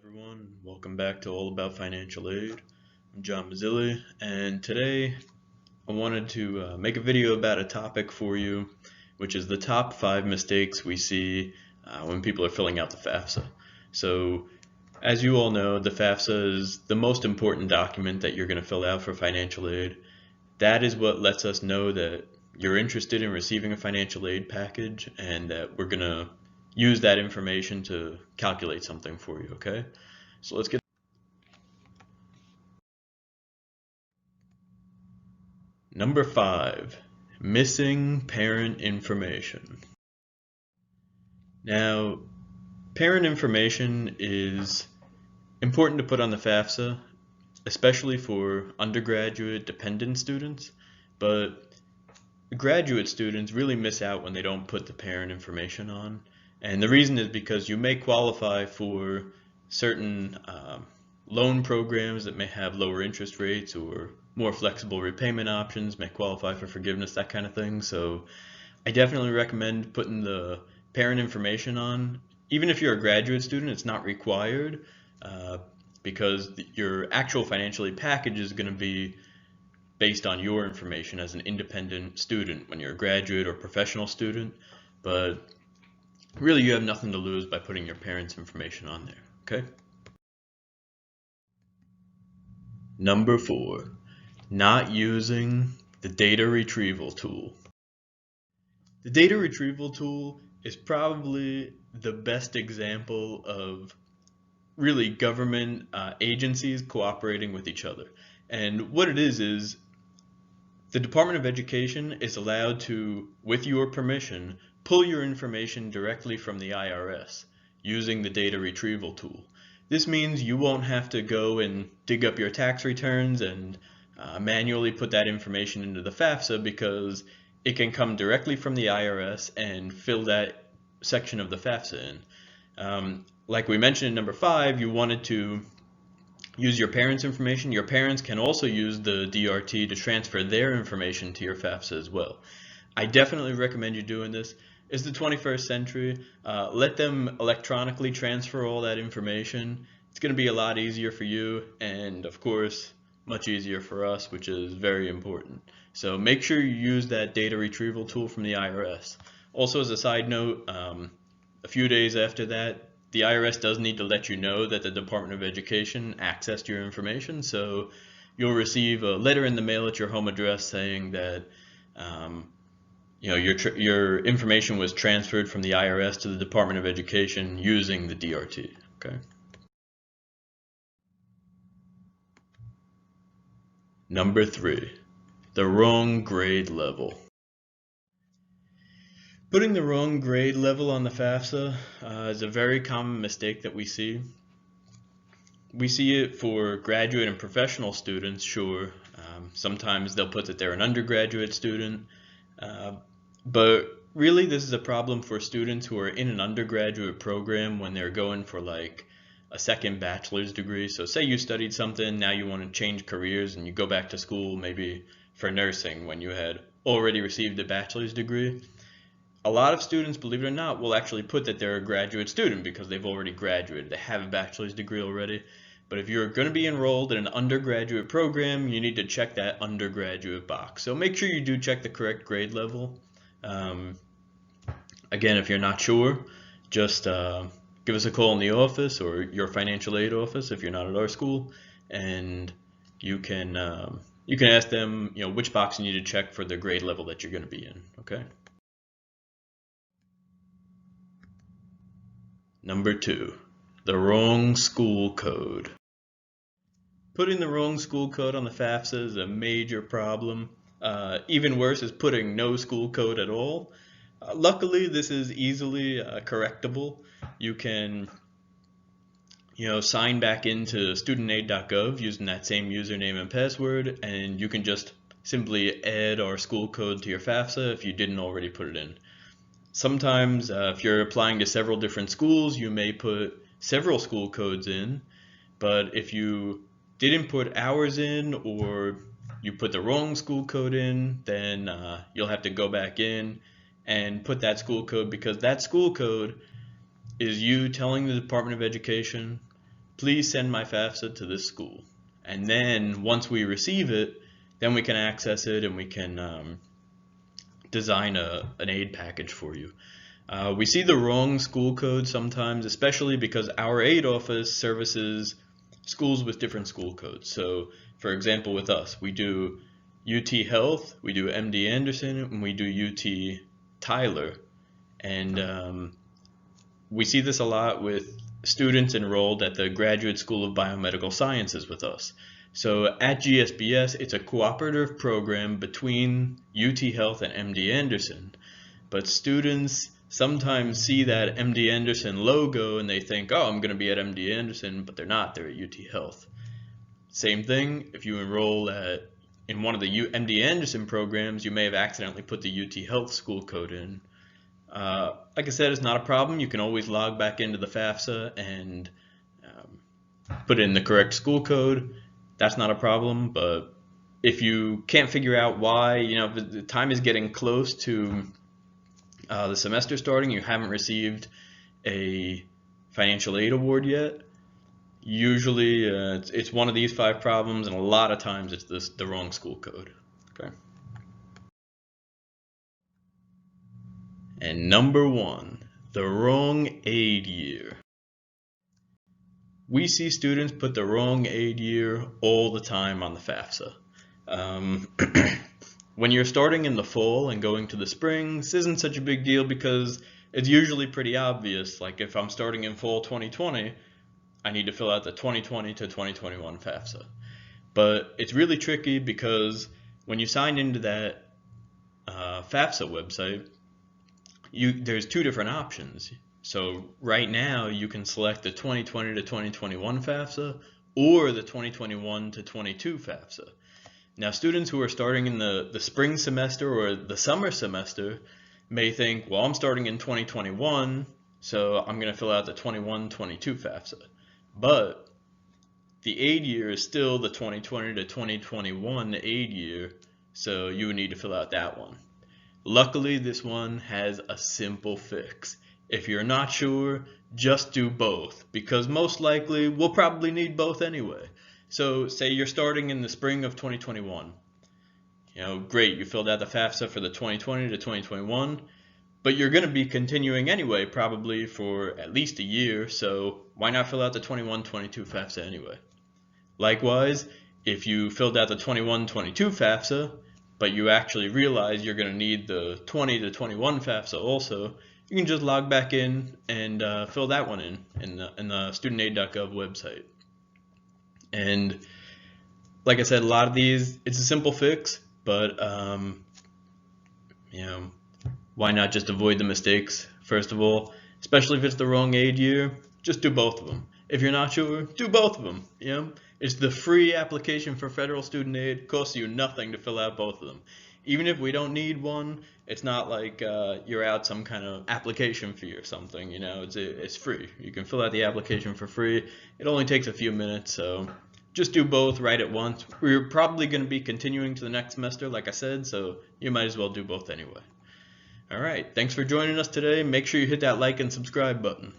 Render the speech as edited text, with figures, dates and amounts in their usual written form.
Everyone, welcome back to All About Financial Aid. I'm John Mazzilli, and today I wanted to make a video about a topic for you, which is the top 5 mistakes we see when people are filling out the FAFSA. So, as you all know, the FAFSA is the most important document that you're going to fill out for financial aid. That is what lets us know that you're interested in receiving a financial aid package and that we're going to use that information to calculate something for you, okay? So let's get number 5, missing parent information. Now, parent information is important to put on the FAFSA, especially for undergraduate dependent students, but graduate students really miss out when they don't put the parent information on. And the reason is because you may qualify for certain loan programs that may have lower interest rates or more flexible repayment options, may qualify for forgiveness, that kind of thing. So I definitely recommend putting the parent information on. Even if you're a graduate student, it's not required because your actual financial aid package is going to be based on your information as an independent student when you're a graduate or professional student. But really, you have nothing to lose by putting your parents' information on there, okay? Number 4, not using the data retrieval tool. The data retrieval tool is probably the best example of really government agencies cooperating with each other. And what it is the Department of Education is allowed to, with your permission, pull your information directly from the IRS using the data retrieval tool. This means you won't have to go and dig up your tax returns and manually put that information into the FAFSA, because it can come directly from the IRS and fill that section of the FAFSA in. Like we mentioned in number 5, you wanted to use your parents' information. Your parents can also use the DRT to transfer their information to your FAFSA as well. I definitely recommend you doing this. It's the 21st century. Let them electronically transfer all that information. It's going to be a lot easier for you, and of course much easier for us, which is very important. So make sure you use that data retrieval tool from the IRS. Also, as a side note, a few days after that, the IRS does need to let you know that the Department of Education accessed your information, so you'll receive a letter in the mail at your home address saying that your information was transferred from the IRS to the Department of Education using the DRT. Okay. Number 3, the wrong grade level. Putting the wrong grade level on the FAFSA is a very common mistake that we see. We see it for graduate and professional students, sure. Sometimes they'll put that they're an undergraduate student, but really this is a problem for students who are in an undergraduate program when they're going for like a second bachelor's degree. So say you studied something, now you want to change careers and you go back to school maybe for nursing when you had already received a bachelor's degree. A lot of students, believe it or not, will actually put that they're a graduate student because they've already graduated. They have a bachelor's degree already. But if you're going to be enrolled in an undergraduate program, you need to check that undergraduate box. So make sure you do check the correct grade level. Again, if you're not sure, just give us a call in the office or your financial aid office if you're not at our school, and you can ask them, which box you need to check for the grade level that you're going to be in. Okay. Number 2, the wrong school code. Putting the wrong school code on the FAFSA is a major problem. Even worse is putting no school code at all. Luckily, this is easily correctable. You can sign back into studentaid.gov using that same username and password, and you can just simply add our school code to your FAFSA if you didn't already put it in. Sometimes if you're applying to several different schools, you may put several school codes in, but if you didn't put ours in or you put the wrong school code in, then you'll have to go back in and put that school code, because that school code is you telling the Department of Education please send my FAFSA to this school. And then once we receive it, then we can access it and we can design an aid package for you. We see the wrong school code sometimes, especially because our aid office services schools with different school codes. So for example, with us, we do UT Health, we do MD Anderson, and we do UT Tyler. And we see this a lot with students enrolled at the Graduate School of Biomedical Sciences with us. So at GSBS, it's a cooperative program between UT Health and MD Anderson. But students sometimes see that MD Anderson logo and they think, oh, I'm going to be at MD Anderson, but they're not. They're at UT Health. Same thing, if you enroll in one of the MD Anderson programs, you may have accidentally put the UT Health school code in. Like I said, it's not a problem. You can always log back into the FAFSA and put in the correct school code. That's not a problem. But if you can't figure out why, the time is getting close to the semester starting, you haven't received a financial aid award yet, usually it's one of these 5 problems, and a lot of times it's the wrong school code. Okay. And number 1, the wrong aid year. We see students put the wrong aid year all the time on the FAFSA. When you're starting in the fall and going to the spring, this isn't such a big deal because it's usually pretty obvious. Like if I'm starting in fall 2020, I need to fill out the 2020 to 2021 FAFSA. But it's really tricky because when you sign into that FAFSA website, there's 2 different options. So right now you can select the 2020 to 2021 FAFSA or the 2021 to 22 FAFSA. Now students who are starting in the spring semester or the summer semester may think, well, I'm starting in 2021, so I'm going to fill out the 21-22 FAFSA. But the aid year is still the 2020 to 2021 aid year, so you would need to fill out that one. Luckily, this one has a simple fix. If you're not sure, just do both, because most likely we'll probably need both anyway. So say you're starting in the spring of 2021. Great, you filled out the FAFSA for the 2020 to 2021, but you're going to be continuing anyway, probably for at least a year, so why not fill out the 21-22 FAFSA anyway? Likewise, if you filled out the 21-22 FAFSA, but you actually realize you're going to need the 20 to 21 FAFSA also, you can just log back in and fill that one in the studentaid.gov website. And like I said, a lot of these, it's a simple fix, but why not just avoid the mistakes? First of all, especially if it's the wrong aid year, just do both of them. If you're not sure, do both of them. It's the free application for federal student aid. It costs you nothing to fill out both of them. Even if we don't need one, it's not like you're out some kind of application fee or something. It's free. You can fill out the application for free. It only takes a few minutes, so just do both right at once. We're probably going to be continuing to the next semester, like I said, so you might as well do both anyway. All right, thanks for joining us today. Make sure you hit that like and subscribe button.